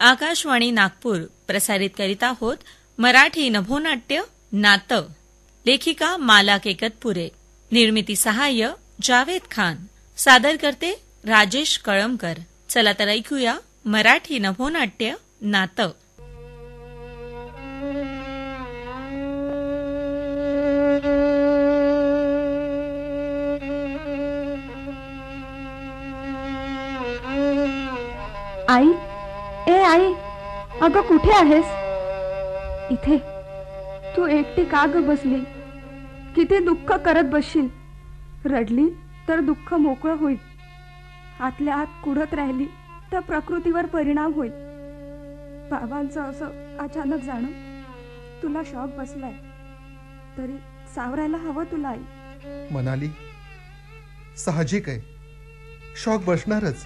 आकाशवाणी नागपूर प्रसारित करीत आहोत मराठी नभोनाट्य नातं. लेखिका माला केकतपुरे. निर्मिती सहाय्य जावेद खान. सादर करते राजेश कळमकर. चला तर ऐकूया मराठी नभोनाट्य नातं. आई, ए आई, अगं कुठे आहेस? इथे. तू एकटी का ग बसली? किती दुःख करत बसशील. रडली तर दुःख मोकळं होईल. आतल्या आत कुढत राहिली तर प्रकृतीवर परिणाम होईल. बाबांचं असं अचानक जाणं, तुला शॉक बसलाय तरी सावरायला हवं तुला आई. मनाली, साहजिक आहे, शॉक बसणारच.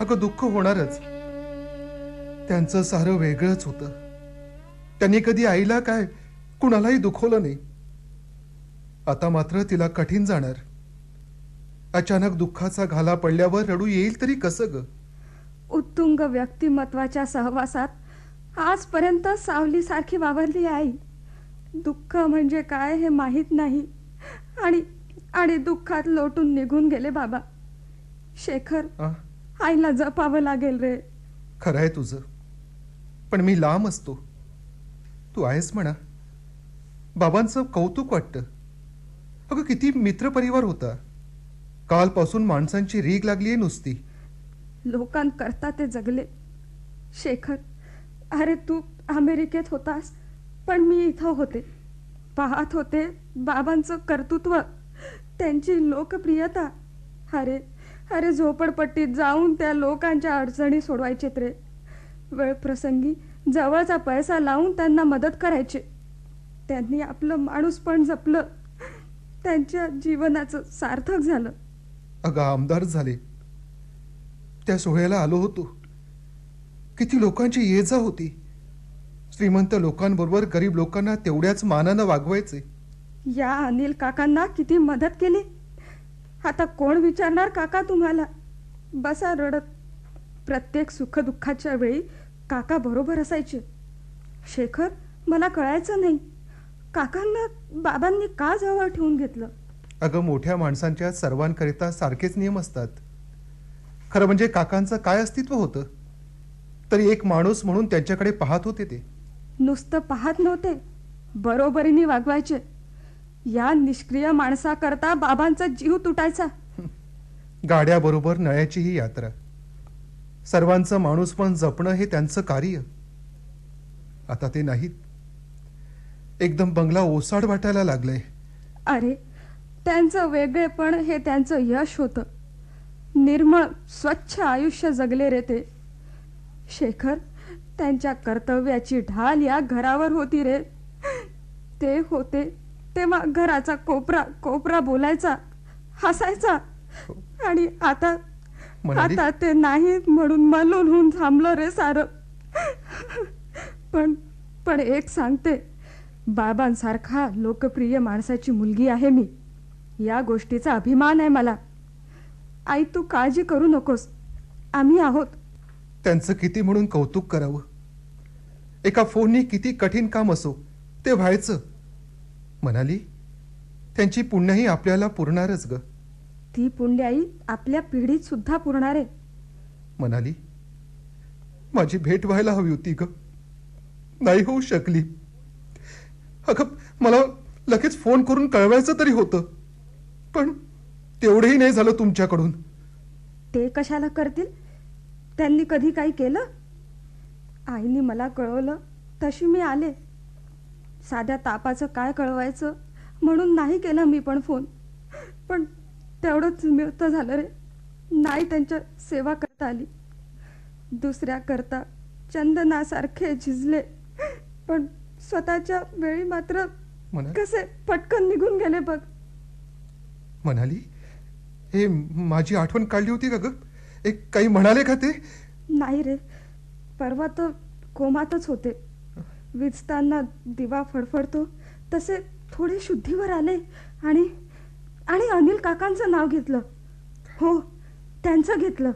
अगं दुःख होणारच. त्यांचं सारं वेगळंच होतं. त्यांनी कधी आईला काय कुणालाही दुखवलं नाही. आता मात्र तिला कठीण जाणार. अचानक दुःखाचा घाला पडल्यावर रडू येईल तरी कसं ग? उत्तुंग व्यक्तिमत्वाच्या सहवासात आजपर्यंत सावलीसारखी वावरली आई. दुःख म्हणजे काय हे माहीत नाही आणि दुःखात लोटून निघून गेले बाबा. शेखर, आईला जपावं लागेल रे. खरंय तुझं, पण मी लांब असतो. तू आहेस म्हणा. बाबांचं कौतुक वाटतं. अगं किती मित्रपरिवार होता. कालपासून माणसांची रीग लागलीये नुसती. लोकांकरता ते जगले. शेखर, अरे तू अमेरिकेत होतास पण मी इथं होते. पाहत होते बाबांचं कर्तृत्व, त्यांची लोकप्रियता. अरे झोपडपट्टीत जाऊन त्या लोकांच्या अडचणी सोडवायचेत रे. वेळ प्रसंगी जवळचा पैसा लावून त्यांना मदत करायचे. त्यांनी आपलं माणूस पण जपलं. त्यांच्या जीवनाचं सार्थक झालं. अगं आमदार झाले. त्या सोहळ्याला आलो होतो. किती लोकांची ये जा होती. श्रीमंत लोकांबरोबर गरीब लोकांना तेवढ्याच मानानं वागवायचे. या अनिल काकांना किती मदत केली. आता कोण विचारणार काका तुम्हाला? बसा रडत. प्रत्येक सुखदुःखाच्या वेळी काका बरोबर असायचे. शेखर, मला कळायचं नाही, काकांना बाबांनी का जवळ ठेवून घेतलं? अगं मोठ्या माणसांच्या सर्वांकरिता सारखेच नियम असतात. खरं म्हणजे काकांचं काय अस्तित्व होतं तरी एक माणूस म्हणून त्यांच्याकडे पाहत होते. ते नुसतं पाहत नव्हते, बरोबरीने वागवायचे. या निष्क्रिय माणसाकरता बाबांचा जीव तुटायचा. गाड्याबरोबर नळ्याची ही यात्रा. सर्वांचं माणूस पण जपणं हे त्यांचं कार्य. आता ते नाहीत. एकदम बंगला ओसाड वाटायला लागलंय. अरे त्यांचं वेगळेपण हे त्यांचं यश होतं. निर्मळ स्वच्छ आयुष्य जगले रे ते. शेखर, त्यांच्या कर्तव्याची ढाल या घरावर होती रे. ते होते तेव्हा घराचा कोपरा बोलायचा, हसायचा. आणि आता ते नाहीत म्हणून मलून होऊन थांबलं रे सारं. पण एक सांगते, बाबांसारखा लोकप्रिय माणसाची मुलगी आहे मी. या गोष्टीचा अभिमान आहे मला. आई, तू काळजी करू नकोस, आम्ही आहोत. त्यांचं किती म्हणून कौतुक करावं. एका फोननी किती कठीण काम असो ते व्हायचं. म्हणाली, त्यांची पुण्यही आपल्याला पुरणारच ग. ती पुण्य आई आपल्या पिढीत सुद्धा पुरणार आहे. म्हणाली, माझी भेट व्हायला हवी होती ग, नाही होऊ शकली. अगं मला लगेच फोन करून कळवायचं तरी होतं, पण तेवढंही नाही झालं तुमच्याकडून. ते कशाला करतील? त्यांनी कधी काही केलं? आईने मला कळवलं तशी मी आले. साध्या तापाचं काय कळवायचं म्हणून नाही केला मी पण फोन. पण तेवढंच मिळतं झालं रे. नाही त्यांच्या सेवा करता आली. दुसऱ्या करता चंदनासारखे झिजले, पण स्वतःच्या वेळी मात्र कसे पटकन निघून गेले बघ. म्हणाली, हे माझी आठवण काढली होती का ग? एक काही म्हणाले का ते? नाही रे, परवा तर कोमातच होते. विजताना दिवा फडफडतो तसे थोडे शुद्धीवर आले आणि अनिल काकांचं नाव घेतलं. हो, त्यांचं घेतलं.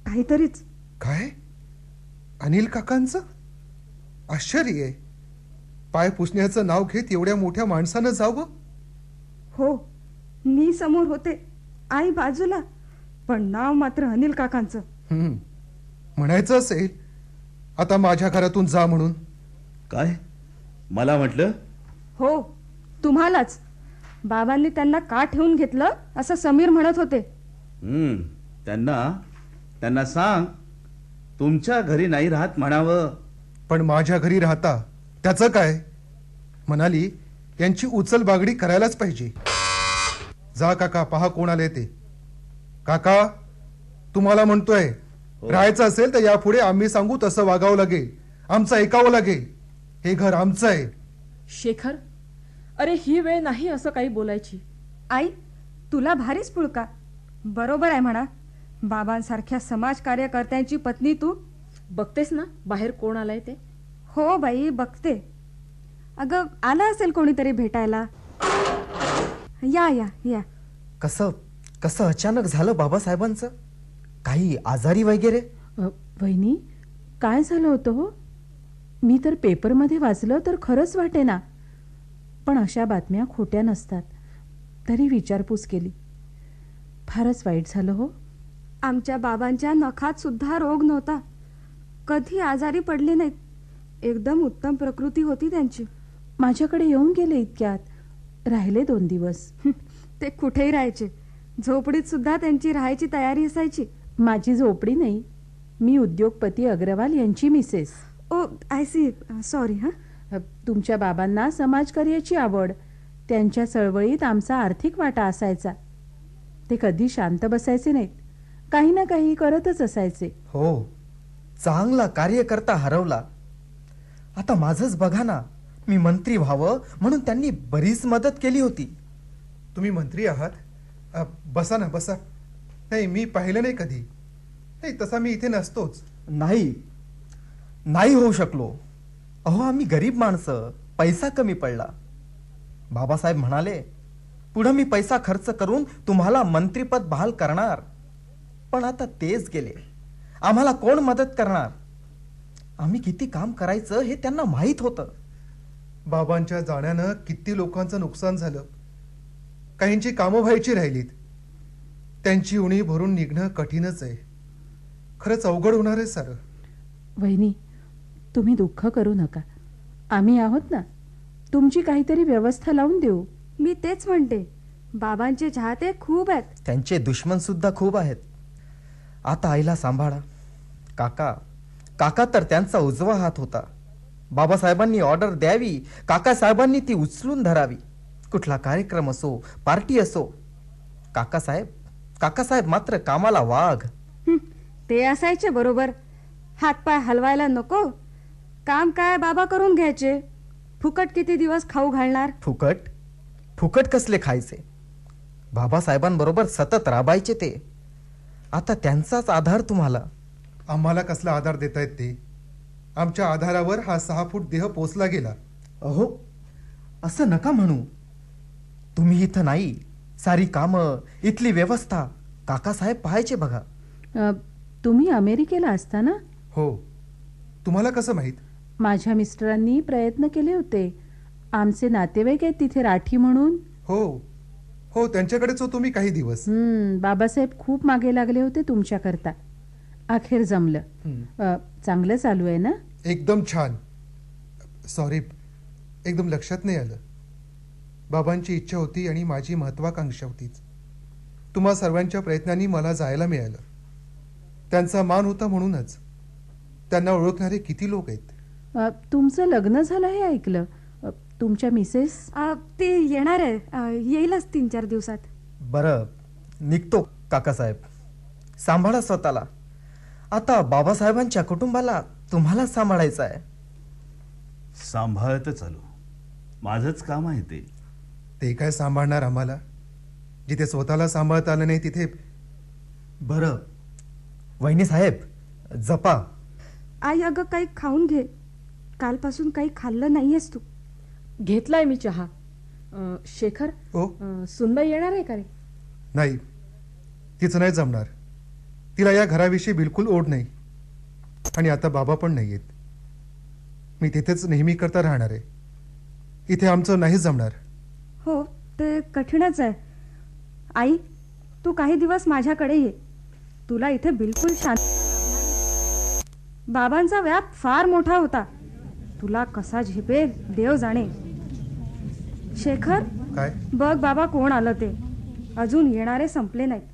काहीतरीच. काय? अनिल काकांचं? आश्चर्य आहे. पाय पुसण्याचं नाव घेत एवढ्या मोठ्या माणसानं जावं? हो, मी समोर होते, आई बाजूला, पण नाव मात्र अनिल काकांचं. म्हणायचं असेल आता माझ्या घरातून जा म्हणून. काय मला म्हटलं? हो, तुम्हालाच. बाबांनी त्यांना का ठेवून घेतलं असं समीर म्हणत होते. त्यांना सांग तुमच्या घरी नाही राहत म्हणावं. पण माझ्या घरी राहता त्याचं काय? म्हणाली यांची उचल बागडी करायलाच पाहिजे. जा काका, पहा कोण आले ते. काका, तुम्हाला म्हणतोय, राहायचं असेल तर यापुढे आम्ही सांगू तसं वागावं लागेल, आमचं ऐकावं लागेल. हे घर आमचं आहे. शेखर, अरे ही वेळ नाही असं काही बोलायची. आई, तुला भारीच पुळका. बरोबर आहे म्हणा. बाबांसारख्या समाज कार्यकर्त्यांची पत्नी तू. बघतेस ना बाहेर कोण आलाय ते. हो बाई, बघते. अगं, आला असेल कोणीतरी भेटायला. या या या. कसं कसं अचानक झालं बाबासाहेबांचं? काही आजारी वगैरे? वहिनी, काय झालं होतं हो? मी तर पेपरमध्ये वाचलं तर खरंच वाटे ना, पण अशा बातम्या खोट्या नसतात. तरी विचारपूस केली. फारच वाईट झालं हो. आमच्या बाबांच्या नखात सुद्धा रोग नव्हता. कधी आजारी पडले नाहीत. एकदम उत्तम प्रकृती होती त्यांची. माझ्याकडे येऊन गेले इतक्यात. राहिले 2 दिवस. ते कुठेही राहायचे. झोपडीत सुद्धा त्यांची राहायची तयारी असायची. माझी झोपडी नाही, मी उद्योगपती अग्रवाल यांची mrs. Oh, I see. Sorry. तुमच्या बाबांना समाजकार्याची आवड. त्यांच्या चळवळीत आमचा आर्थिक वाटा असायचा. ते कधी शांत बसायचे नाहीत. काही ना काही करतच असायचे. हो, चांगला कार्यकर्ता हरवला. आता माझंच बघा ना, मी मंत्री व्हावं म्हणून त्यांनी बरीच मदत केली होती. तुम्ही मंत्री आहात? बसा ना, बसा. नाही, मी पाहिलं नाही कधी. नाही, तसा मी इथे नसतोच. नाही होऊ शकलो. अहो, आम्ही गरीब माणसं, पैसा कमी पडला. बाबासाहेब म्हणाले, पुढे मी पैसा खर्च करून तुम्हाला मंत्रीपद बहाल करणार. पण आता तेच गेले. आम्हाला कोण मदत करणार? आम्ही किती काम करायचं हे त्यांना माहीत होतं. बाबांच्या जाण्यानं किती लोकांचं नुकसान झालं. काहींची कामं व्हायची राहिलीत. त्यांची उणी भरून निघणं कठीणच आहे. खरंच अवघड होणार आहे सारं. वहिनी, तुम्ही दुःख करू नका. आम्ही आहोत ना. तुमची काहीतरी व्यवस्था लावून देऊ. मी तेच म्हणते, बाबांचे चाहते खूप आहेत. त्यांचे दुश्मन सुद्धा खूप आहेत. आता आईला सांभाळा. काका तर त्यांचा उजवा हात होता. बाबासाहेबांनी ऑर्डर द्यावी, काकासाहेबांनी ती उचलून धरावी. कुठला कार्यक्रम असो, पार्टी असो, काकासाहेब मात्र कामाला वाघ. ते असायचे बरोबर. हातपाय हलवायला नको. काम काय बाबा करून घ्यायचे. फुकट किती दिवस खाऊ घालणार? फुकट कसले खायचे? बाबासाहेबांबरोबर सतत राबायचे ते. आता त्यांचाच आधार तुम्हाला. आम्हाला कसला आधार देतायत ते? आमच्या आधारावर हा 6 फूट देह पोचला गेला. अहो, असं नका म्हणू. तुम्ही इथं नाही. सारी कामं, इथली व्यवस्था काकासाहेब पाहायचे बघा. तुम्ही अमेरिकेला असता ना? हो. तुम्हाला कसं माहित? माझ्या मिस्टरांनी प्रयत्न केले होते. आमचे नातेवाईक आहेत तिथे राठी म्हणून. हो, त्यांच्याकडेच होतो मी काही दिवस. बाबासाहेब खूप मागे लागले होते तुमच्याकरता. अखेर जमलं. चांगलं चालू आहे ना? एकदम छान. सॉरी, एकदम लक्षात नाही आलं. बाबांची इच्छा होती आणि माझी महत्वाकांक्षा होतीच. तुम्हा सर्वांच्या प्रयत्नांनी मला जायला मिळालं. त्यांचा मान होता म्हणूनच. त्यांना ओळखणारे किती लोक आहेत. तुमचं लग्न झालं हे ऐकलं. तुमच्या मिसेस? ती येणार आहे. येईलच 3-4 दिवसात. बरं, निघतो काकासाहेब. सांभाळा स्वतःला. आता बाबासाहेबांच्या कुटुंबाला तुम्हाला सांभाळायचं आहे. सांभाळत चालू. माझंच काम आहे ते. ते काय सांभाळणार आम्हाला? जिथे स्वतःला सांभाळता आलं नाही तिथे. बरं, वहिनी साहेब, जपा. आई, अगं काही खाऊन घे. कालपासून काही खाल्लं नाहीयेस तू. घेतलाय मी चहा. शेखर, सुनबाई येणार आहे का रे? नाही, तिचं नाही जमणार. तिला या घराविषयी बिलकुल ओढ नाही. आणि आता बाबा पण नाही आहेत. मी तिथेच नेहमी करता राहणार आहे. इथे आमचं नाही जमणार. हो, ते कठीणच आहे. आई, तू काही दिवस माझ्याकडे ये. तुला इथे बिलकुल शांत. बाबांचा व्याप फार मोठा होता. तुला कसा झेपेल देव जाणे. शेखर, काय? बघ बाबा कोण आलं ते. अजून येणारे संपले नाहीत.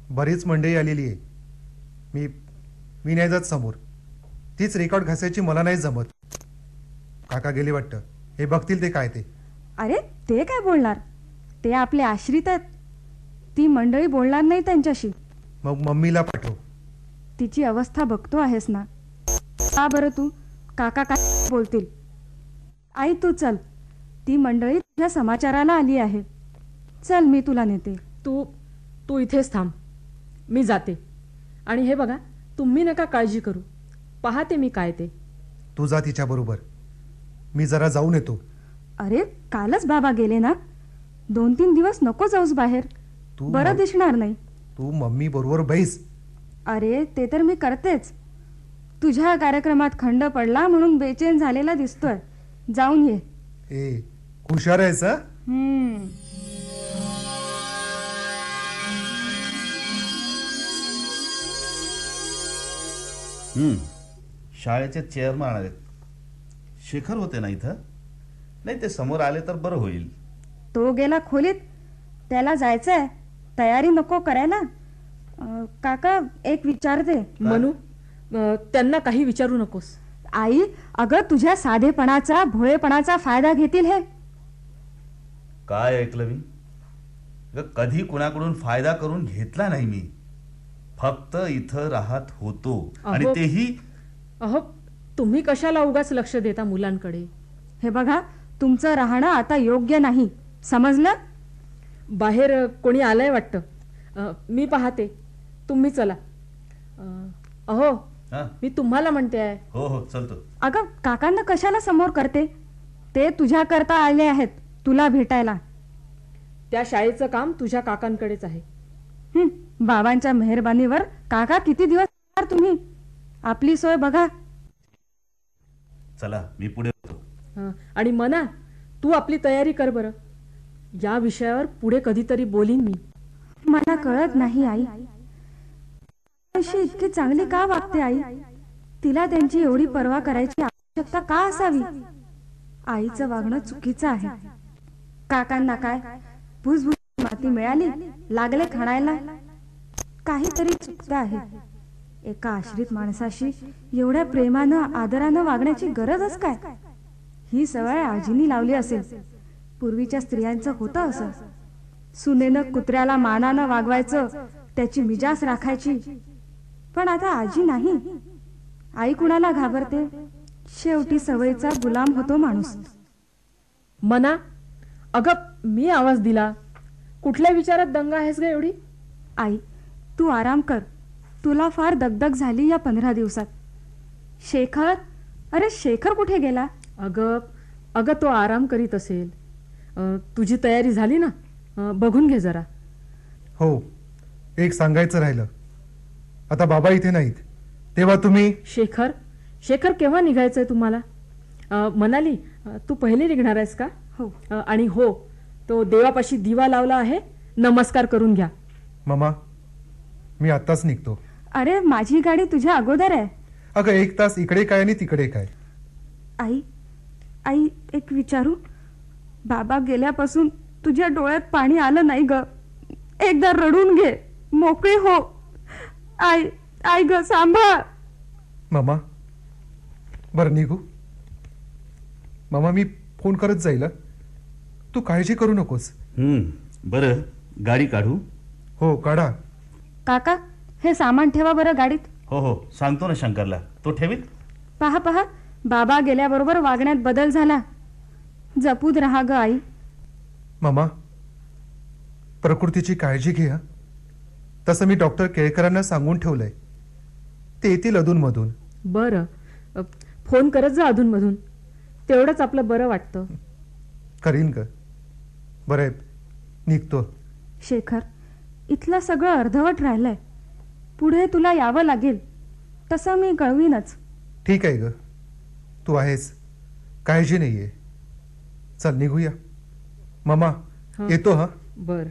बरीच मंडळी आलेली आहे. मी नाही जात समोर. तीच रेकॉर्ड घासायची मला नाही जमत. काका गेले वाटतं. हे बघतील ते काय ते. अरे ते काय बोलणार. ते आपले आश्रित आहेत. ती मंडळी बोलणार नाही त्यांच्याशी. मग मम्मीला पाठव. तिची अवस्था बघतो आहेस ना. का बरं तू. काका काय बोलतील. आई तू चल. ती मंडळी तुझ्या समाचाराला आली आहे. चल मी तुला नेते. तू इथेच थांब. मी जाते. आणि हे बघा, तुम्ही नका काळजी करू. पाहते मी काय ते. तू जा तिच्या बरोबर. मी जरा जाऊन येतो. अरे कालच बाबा गेले ना. 2-3 दिवस नको जाऊस बाहेर. तू बरं दिसणार नाही. तू मम्मी बरोबर बैस. अरे ते तर मी करतेच. तुझ्या कार्यक्रमात खंड पडला म्हणून बेचैन झालेला दिसतोय. जाऊन ये. ए हुशार आहेस हं? शाळेचे चेअरमन आले. शेखर होते ना इथं. नाही, ते समोर आले तर बरं होईल. तो गेला खोलीत. त्याला जायचंय. तयारी नको करायला. काका एक विचारते. मनू, त्यांना काही विचारू नकोस. आई, अगं तुझ्या साधेपणाचा भोळेपणाचा फायदा घेतील हे. काय ऐकलं मी. कधी कुणाकडून फायदा करून घेतला नाही मी. फक्त इथं राहत होतो. आणि तेही. अहो, तुम्ही कशाला उगाच लक्ष देता मुलांकडे. हे बघा, तुमचं राहणं आता योग्य नाही. समजलं. बाहेर कोणी आलंय वाटतं. मी पाहते. तुम्ही चला. अहो, मी तुम्हाला म्हणते आहे. हो चलतो. अगं काकांना कशाला समोर करते. ते तुझ्या करता आले आहेत तुला भेटायला. त्या शाळेचं काम तुझ्या काकांकडेच आहे. बाबांच्या मेहरबानीवर काका किती दिवस राहणार तुम्ही. आपली सोय बघा. चला मी पुढे होतो. आणि मना, तू आपली तयारी कर बरं. या विषयावर पुढे कधीतरी बोलीन मी. मला कळत नाही आई. अशी इतकी चांगली का वागते आई. तिला त्यांची एवढी पर्वा करायची आवश्यकता का असावी. आईचं वागणं चुकीचं आहे. काकांना काय भुसभुस माती मिळाली लागले खाणायला. काहीतरी चुकतं आहे. एका आश्रित माणसाशी एवढ्या प्रेमानं आदरानं वागण्याची गरजच काय. ही सवय आजीनी लावली असेल. पूर्वीच्या स्त्रियांचं होतं असं. सुनेनं कुत्र्याला मानानं वागवायचं, त्याची मिजास राखायची. पण आता आजी नाही. आई कुणाला घाबरते. शेवटी सवयीचा गुलाम होतो माणूस. मना, अगं मी आवाज दिला. कुठल्या विचारात दंगा आहेस ग एवढी. आई तू आराम कर. तुला फार दगदग झाली या 15 दिवसात. शेखर, अरे शेखर कुठे गेला. अगं तो आराम करीत असेल. तुझी तयारी झाली ना. बघून घे जरा. हो, एक सांगायचं राहिलं. आता बाबा इथे नाहीत तेव्हा तुम्ही. शेखर केव्हा निघायचंय तुम्हाला. मनाली, तू पहिले निघणार आहेस का. हो. आणि हो, तो देवापाशी दिवा लावला आहे. नमस्कार करून घ्या. ममा, मी आत्ताच निघतो. अरे माझी गाडी तुझ्या अगोदर आहे. अगं 1 तास इकडे काय आणि तिकडे काय. आई एक विचारू. बाबा गेल्यापासून तुझ्या डोळ्यात पाणी आलं नाही ग. एकदा रडून घे. मोकळी हो. आई ग सांभाळ. मामा, बरं निघू. मामा मी फोन करत जाईल. तू काळजी करू नकोस. बरं, गाडी काढू. हो काढा. काका हे सामान ठेवा बरं गाडीत. हो सांगतो ना शंकरला. तो ठेवीत. पहा बाबा गेल्याबरोबर वागण्यात बदल झाला. जपून राहा ग आई. मामा, प्रकृतीची काळजी घे. तसं मी डॉक्टर केळकरांना सांगून ठेवलंय. ते येतील अधूनमधून. बरं, फोन करत जा अधूनमधून. तेवढंच आपलं बरं वाटतं. करीन ग. बरं निघतो. शेखर, इथलं सगळं अर्धवट राहिलंय. पुढे तुला यावं लागेल. तसं मी कळवीनच. ठीक आहे ग, तू आहेस, काळजी नाहीये. चल निघूया. मामा हं. येतो हा. बर.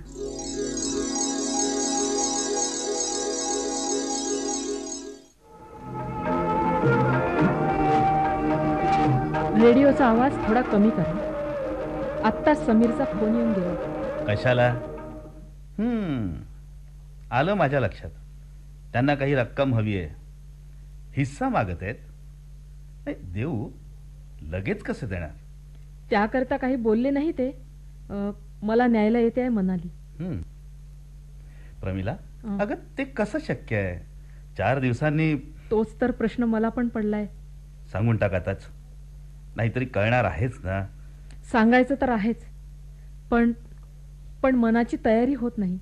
रेडिओचा आवाज थोडा कमी करा. आत्ता समीरचा फोन येऊन गेला. कशाला? आलं माझ्या लक्षात. त्यांना काही रक्कम हवी आहे, हिस्सा मागत आहेत. नाही, देऊ लगेच कसं देणार? त्याकरता काही बोलले नाही ते. मला न्यायला येते आहे म्हणाली. प्रमिला, हं. अगं ते कसं शक्य आहे? 4 दिवसांनी तोच तर प्रश्न मला पण पडलाय. सांगून टाकाताच, नाहीतरी कळणार आहेच ना. सांगायचं तर आहेच, पण पण मनाची तयारी होत नाही.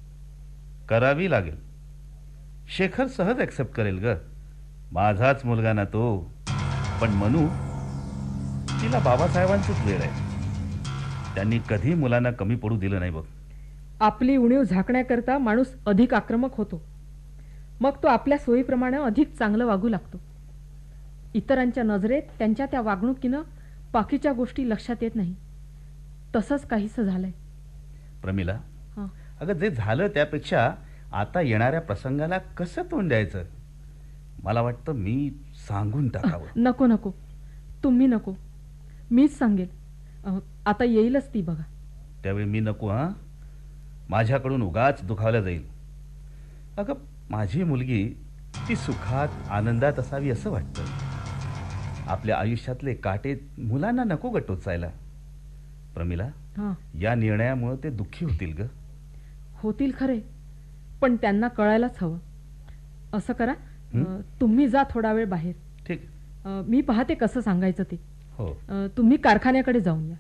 करावी लागेल. शेखर सहज ऍक्सेप्ट करेल ग, माझाच मुलगा ना तो. पण मनू, तिला बाबासाहेबांचंच वेळ आहे. त्यांनी कधी मुलांना कमी पडू दिलं नाही बघ. आपली उणीव झाकण्याकरता माणूस अधिक आक्रमक होतो. मग तो आपल्या सोयीप्रमाणे अधिक चांगलं वागू लागतो. इतरांच्या नजरेत त्यांच्या त्या वागणुकीनं बाकीच्या गोष्टी लक्षात येत नाही. तसंच काहीसं झालंय. प्रमिला, हं. अगं जे झालं त्यापेक्षा आता येणाऱ्या प्रसंगाला कसं तोंड द्यायचं, मला वाटतं मी सांगून टाकावं. नको नको, तुम्ही नको, मीच सांगेल. आता येईलच ती बघा. त्यावेळी मी नको हा? माझ्याकडून उगाच दुखावल्या जाईल. अगं माझी मुलगी ती सुखात आनंदात असावी असं वाटतं. आपल्या आयुष्यातले काटे मुलांना नको ग टोचायला. प्रमिला, हां, या निर्णयामुळे ते दुःखी होतील ग. होतील खरे, पण त्यांना कळायलाच हवं. असं करा, तुम्ही जा थोडा वेळ बाहेर. ठीक. मी पाहते कसं सांगायचं ते. हो. तुम्ही कारखान्याकडे जाऊन या.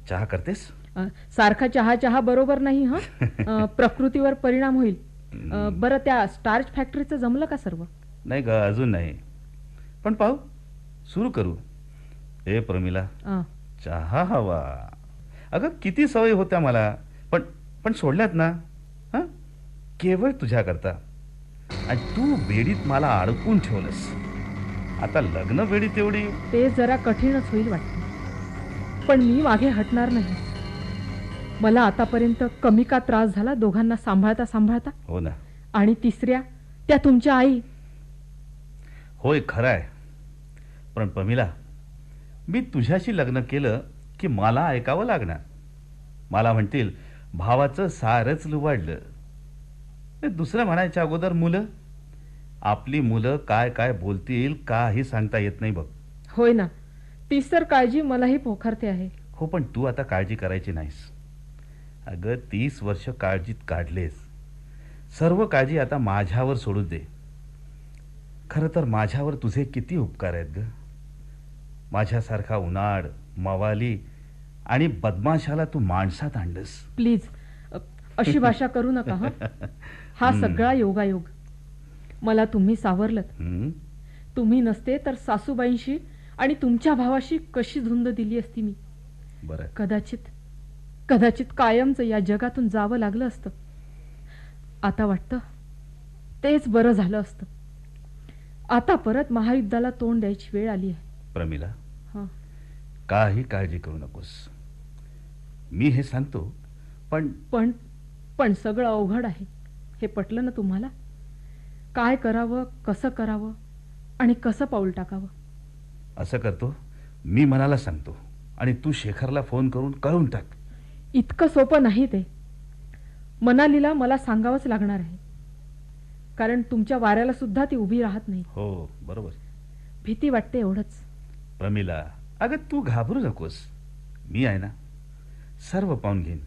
चहा करतेस? सारखा चहा चहा बरोबर नाही हा. प्रकृतीवर परिणाम होईल. बरं, त्या स्टार्च फॅक्टरीचं जमलं का सर्व? नाही ग, अजून नाही, पण पाहू, सुरू करू. ए प्रमिला, चहा हवा. अगं किती सवय होत्या मला, पण पण सोडल्यात ना. हं, केवळ तुझ्या करता. आणि तू वेडीत मला अडकून ठेवलंस. आता लग्न वेडी तेवढी. ते जरा कठीणच होईल वाटतं, पण मी मागे हटणार नाही. मला आतापर्यंत कमी का त्रास झाला दोघांना सांभाळता सांभाळता. हो ना. आणि तिसऱ्या, त्या तुमच्या आई. होय, खरं आहे. पण प्रमिला, मी तुझ्याशी लग्न केलं की मला ऐकावं लागणार. मला म्हणतील भावाचं सारच लुबाडलं. दुसरं म्हणायच्या अगोदर मुलं, आपली मुलं काय काय बोलतील काही सांगता येत नाही बघ. होय ना, तीच तर काळजी मलाही पोखरते आहे. हो, पण तू आता काळजी करायची नाहीस. अगं 30 वर्ष काळजीत काढलेस. सर्व काळजी आता माझ्यावर सोडून दे. खरं तर माझ्यावर तुझे किती उपकार आहेत ग. माझ्यासारखा उन्हाळ, मवाली आणि बदमाशाला तू माणसात आणलंस. प्लीज, अशी भाषा करू नका. हा सगळा योगायोग. मला तुम्ही सावरलत. तुम्ही नसते तर सासूबाईंशी आणि तुमच्या भावाशी कशी धुंद दिली असती मी. बरं, कदाचित कायमच या जगातून जावं लागलं असतं. आता वाटतं तेच बरं झालं असतं. आता परत महायुद्धाला तोंड द्यायची वेळ आली आहे. प्रमिला, हं. काही काळजी करू नकोस. मी हे सांगतो, पण सगळं अवघड आहे. हे पटलं ना तुम्हाला? काय करावं, कसं करावं आणि कसं पाऊल टाकावं. असं करतो, मी मनाला सांगतो आणि तू शेखरला फोन करून कळवून टाक. इतकं सोपं नाही ते. मनालीला मला सांगावंच लागणार आहे, कारण तुमच्या वाऱ्याला सुद्धा ती उभी राहत नाही. हो, बरोबर. भीती वाटते एवढंच. प्रमिला, अगं तू घाबरू नकोस. मी आहे ना, सर्व पाहून घेईन.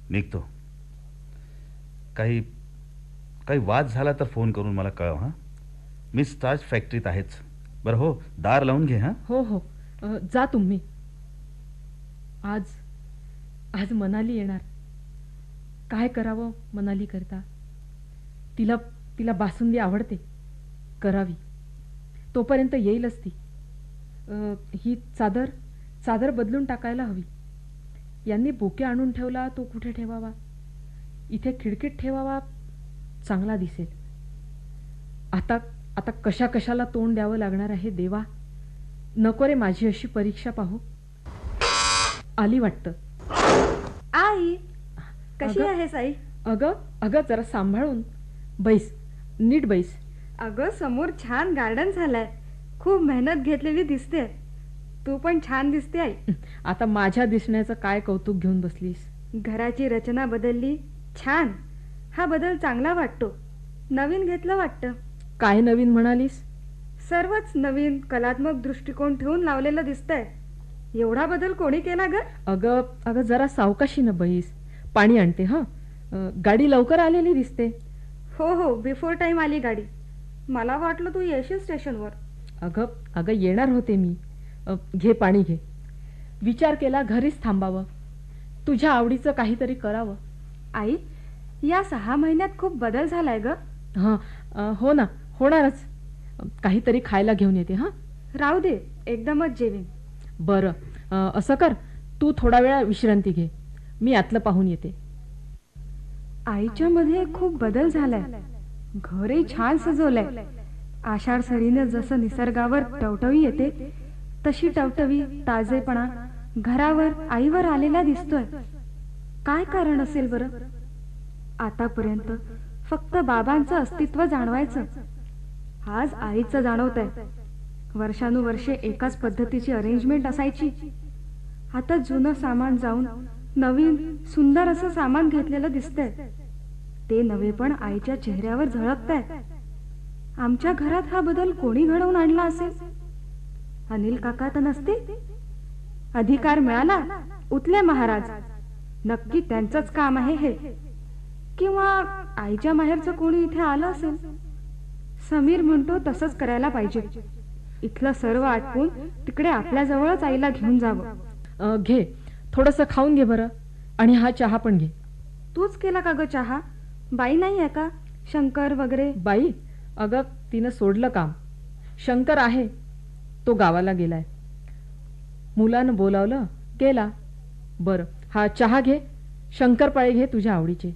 निघतो. काही वाद झाला तर फोन करून मला कळव. हा, मी स्टार्च फॅक्टरीत आहेच. बरं हो, दार लावून घे. हा, हो हो, जा तुम्ही. आज मनाली येणार. काय करावं मनाली करता. तिला बासुंदी आवडते, करावी. तोपर्यंत येईलच ती. ही चादर बदलून टाकायला हवी. यांनी बुके आणून ठेवला, तो कुठे ठेवावा? इथे खिडकीत ठेवावा, चांगला दिसेल. आता आता कशा कशाला तोंड द्यावं लागणार आहे देवा. नको रे माझी अशी परीक्षा पाहू. आली वाटतं. आई कशी अगं. आहेस आई? अगं अगं जरा सांभाळून बैस, नीट बैस. अगं समोर छान गार्डन झालंय. खूप मेहनत घेतलेली दिसते. तू पण छान दिसते आई. आता माझ्या दिसण्याचं काय कौतुक घेऊन बसलीस? घराची रचना बदलली. छान. हा बदल चांगला वाटतो. नवीन घेतलं वाटतं. काय नवीन म्हणालीस? सर्वच नवीन कलात्मक दृष्टिकोन ठेवून लावलेलं दिसतंय. एवढा बदल कोणी केला ग? अगं अगं जरा सावकाशीनं बैस. पाणी आणते. हा गाडी लवकर आलेली दिसते. हो हो, बिफोर टाइम आली गाडी. मला वाटलं तू येशील स्टेशनवर. अगं अगं येणार होते मी. घे पाणी घे. विचार केला घरीच थांबावं, तुझ्या आवडीचं काहीतरी करावं. आई, या 6 महिन्यात खूप बदल झालाय ग. हां हो ना, होणारच. काहीतरी खायला घेऊन येते. हां राहू दे, एकदमच जेवीन. बरं असं कर, तू थोडा वेळ विश्रांती घे, मी आतलं पाहून येते. आईच्या मध्ये खूप बदल झालाय. घरही छान सजवलंय. आषाढ सरीने जसं निसर्गावर टवटवी येते तशी टवटवी, ताजेपणा घरावर, आईवर आलेला दिसतोय. काय कारण असेल बरं? आतापर्यंत फक्त बाबांचं अस्तित्व जाणवायचं. आज आईचं जाणवत आहे. वर्षानुवर्षे एकाच पद्धतीची अरेंजमेंट असायची. आता जुनं सामान जाऊन नवीन सुंदर असं सामान घेतलेलं दिसतंय. ते नवे पण आईच्या चेहऱ्यावर झळकतंय. आमच्या घरात हा बदल कोणी घडवून आणला असेल? अनिल काका तर नसते. अधिकार मिळाला, उतले महाराज. नक्की त्यांचंच काम आहे हे. किंवा आईच्या माहेरचं कोणी इथे आलं असेल. समीर म्हणतो तसंच करायला पाहिजे. इथलं सर्व आटपून तिकडे आपल्या जवळच आईला घेऊन जावं. घे, थोडंसं खाऊन घे बरं. आणि हा चहा पण घे. तूच केला का ग चहा? बाई नाही आहे का? शंकर वगैरे? बाई? अगं तिनं सोडलं काम. शंकर आहे, तो गावाला गेलाय. मुलानं बोलावलं, गेला. बरं हा चहा घे. शंकरपाळे घे तुझ्या आवडीचे.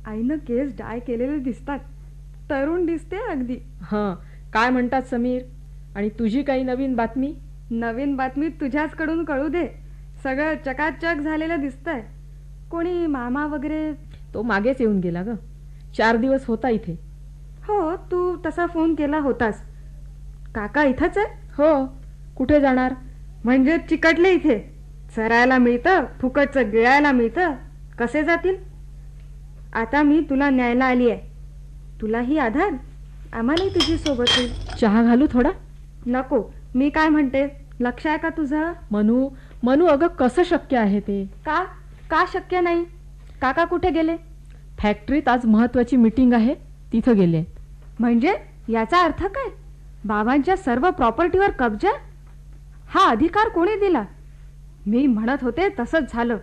आईनं केस डाय केलेले दिसतात. तरुण दिसते अगदी. हां, काय म्हणतात समीर? आणि तुझी काही नवीन बातमी? नवीन बातमी तुझ्याचकडून कळू दे. सगळं चकाचक झालेलं दिसतंय. कोणी मामा वगैरे? तो मागेच येऊन गेला ग. 4 दिवस होता इथे. हो, तू तसा फोन केला होतास. काका इथंच आहे? हो, कुठे जाणार? म्हणजे चिकटले इथे. चरायला मिळतं, फुकटचं गिळायला मिळतं. कसे जातील? आता मी तुला न्यायला आली आहे. तुलाही आधार, आम्हालाही तुझी सोबत होईल. चहा घालू थोडा? नको, मी काय म्हणते लक्ष आहे का तुझं? मनू मनू अगं कसं शक्य आहे ते? का का शक्य नाही? काका कुठे गेले? फॅक्टरीत आज महत्वाची मीटिंग आहे, तिथं गेले. म्हणजे याचा अर्थ काय? बाबांच्या सर्व प्रॉपर्टीवर कब्जा? हा अधिकार कोणी दिला? मी म्हणत होते तसंच झालं.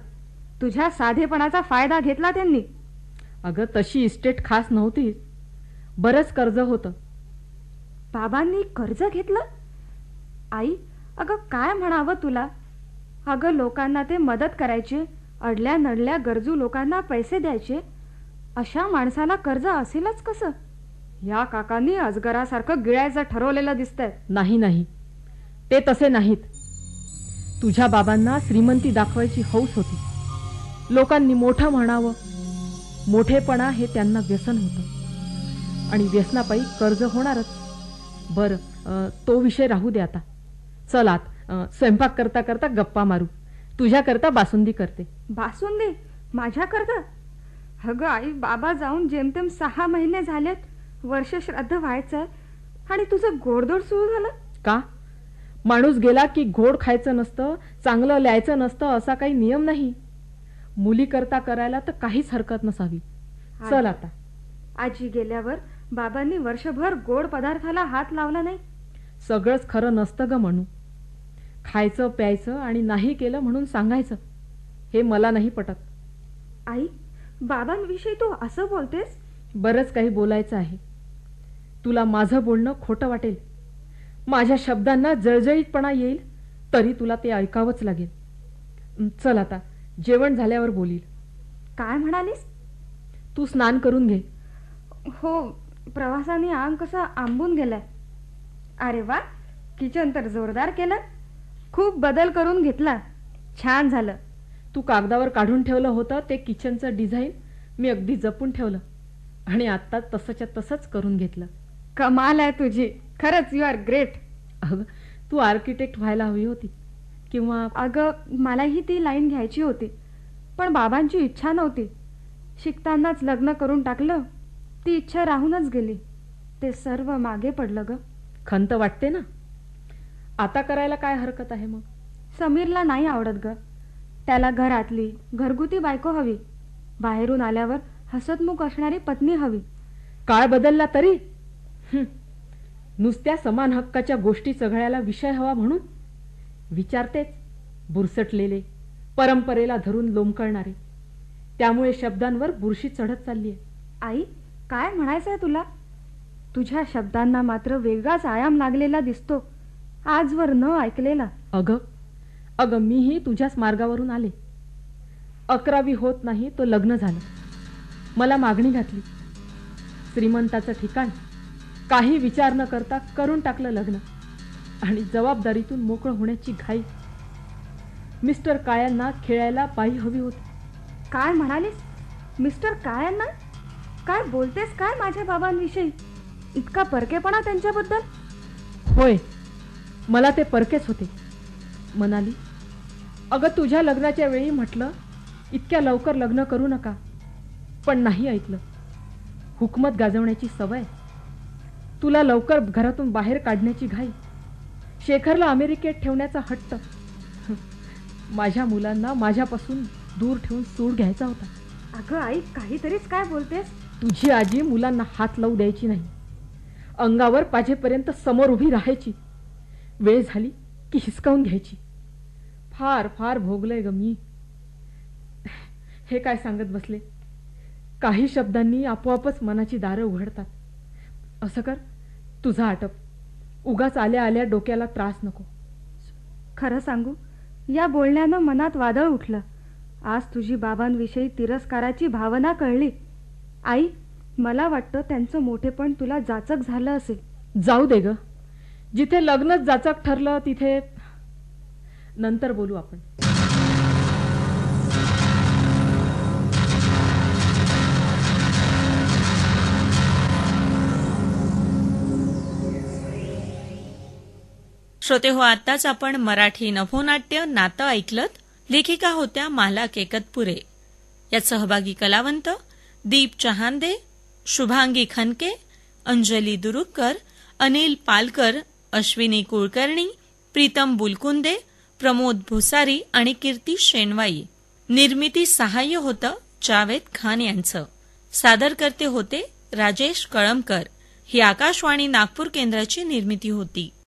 तुझ्या साधेपणाचा फायदा घेतला त्यांनी. अगं तशी इस्टेट खास नव्हती, बरंच कर्ज होतं. बाबांनी कर्ज घेतलं? आई, अगं काय म्हणावं तुला? अगं लोकांना ते मदत करायचे, अडल्या नडल्या गरजू लोकांना पैसे द्यायचे. अशा माणसाला कर्ज असेलच कसं? या काकांनी अजगरासारखं गिळायचं ठरवलेलं दिसतंय. नाही नाही, ते तसे नाहीत. तुझ्या बाबांना श्रीमंती दाखवायची हौस होती. लोकांनी मोठं म्हणावं. मोठेपणा हे त्यांना व्यसन होतं आणि व्यसनापायी कर्ज होणारच. बरं तो विषय राहू दे आता. चल आत, स्वयंपाक करता करता गप्पा मारू. तुझ्याकरता बासुंदी करते. बासुंदी? माझ्याकरता? अगं आई, बाबा जाऊन जेमतेम 6 महिने झालेत. वर्ष श्राद्ध व्हायचंय आणि तुझं गोडधोड सुरू झालं का? माणूस गेला की गोड खायचं नसतं, चांगलं लिहायचं नसतं असा काही नियम नाही. मुली करता करायला तर काहीच हरकत नसावी. चल आता. आजी गेल्यावर बाबांनी वर्षभर गोड पदार्थाला हात लावला नाही. सगळंच खरं नसतं ग म्हणू. खायचं प्यायचं आणि नाही केलं म्हणून सांगायचं, हे मला नाही पटत. आई, बाबांविषयी तू असं बोलतेस? बरंच काही बोलायचं आहे. तुला माझं बोलणं खोटं वाटेल, माझ्या शब्दांना जळजळीतपणा येईल, तरी तुला ते ऐकावंच लागेल. चल आता, जेवण झाल्यावर बोलील. काय म्हणालीस? तू स्नान करून घे. हो, प्रवासाने अंग कसं आंबून गेलंय. अरे वा, किचन तर जोरदार केलं. खूप बदल करून घेतला. छान झालं. तू कागदावर काढून ठेवलं होतं ते किचनचं डिझाईन मी अगदी जपून ठेवलं आणि आत्ता तसंच्या तसंच करून घेतलं. कमाल आहे तुझी. खरंच यू आर ग्रेट. अगं, तू आर्किटेक्ट व्हायला हवी होती किंवा अगं, मलाही ती लाईन घ्यायची होती, पण बाबांची इच्छा नव्हती. शिकतानाच लग्न करून टाकलं. ती इच्छा राहूनच गेली. ते सर्व मागे पडलं ग. खंत वाटते ना. आता करायला काय हरकत आहे मग. समीरला नाही आवडत ग. त्याला घरातली घरगुती बायको हवी. बाहेरून आल्यावर हसतमुख असणारी पत्नी हवी. काळ बदलला तरी नुसत्या समान हक्काच्या गोष्टी चघळायला विषय हवा म्हणून विचारतेच. बुरसटलेले, परंपरेला धरून लोंबकळणारे, त्यामुळे शब्दांवर बुरशी चढत चाललीय. आई, काय म्हणायचंय तुला? तुझ्या शब्दांना मात्र वेगळाच आयाम लागलेला दिसतो, आजवर न ऐकलेला. अगं मीही तुझ्याच मार्गावरून आले. 11वी होत नाही तो लग्न झालं. मला मागणी घातली. श्रीमंताचं ठिकाण, काही विचार न करता करून टाकलं लग्न आणि जबाबदारीतून मोकळं होण्याची घाई. मिस्टर काळ्यांना खेळायला बाई हवी होती. काय म्हणालीस? मिस्टर काळ्यांना? काय बोलतेस काय माझ्या बाबांविषयी? इतका परकेपणा त्यांच्याबद्दल? होय, मला ते परकेच होते. म्हणाली, अगं तुझ्या लग्नाच्या वेळी म्हटलं इतक्या लवकर लग्न करू नका, पण नाही ऐकलं. हुकमत गाजवण्याची सवय, तुला लवकर घरातून बाहेर काढण्याची घाई, शेखरला अमेरिकेत ठेवण्याचा हट्ट. माझ्या मुलांना माझ्यापासून दूर ठेवून सूड घ्यायचा होता. अगं आई, काहीतरीच काय बोलतेस? तुझी आजी मुलांना हात लावू द्यायची नाही. अंगावर पाझेपर्यंत समोर उभी राहायची. वेळ झाली की हिसकावून घ्यायची. फार फार भोगलंय ग मी. हे काय सांगत बसले. काही शब्दांनी आपोआपच मनाची दारं उघडतात. असं कर, तुझा आटप. उगाच आल्या आल्या डोक्याला त्रास नको. खरं सांगू, या बोलण्यानं मनात वादळ उठलं. आज तुझी बाबांविषयी तिरस्काराची भावना कळली. आई, मला वाटतं त्यांचं मोठेपण तुला जाचक झालं असेल. जाऊ दे ग. जिथे लग्नच जाचक ठरलं तिथे नंतर बोलू आपण. श्रोते हो, आत्ताच आपण मराठी नभोनाट्य नातं ऐकलत. लेखिका होत्या माला केकतपुरे. यात सहभागी कलावंत दीप चहांदे, शुभांगी खनके, अंजली दुरुक्कर, अनिल पालकर, अश्विनी कुलकर्णी, प्रीतम बुलकुंदे, प्रमोद भुसारी आणि कीर्ती शेणवाई. निर्मिती सहाय्य होतं जावेद खान यांचं. सादरकर्ते होते राजेश कळमकर. ही आकाशवाणी नागपूर केंद्राची निर्मिती होती.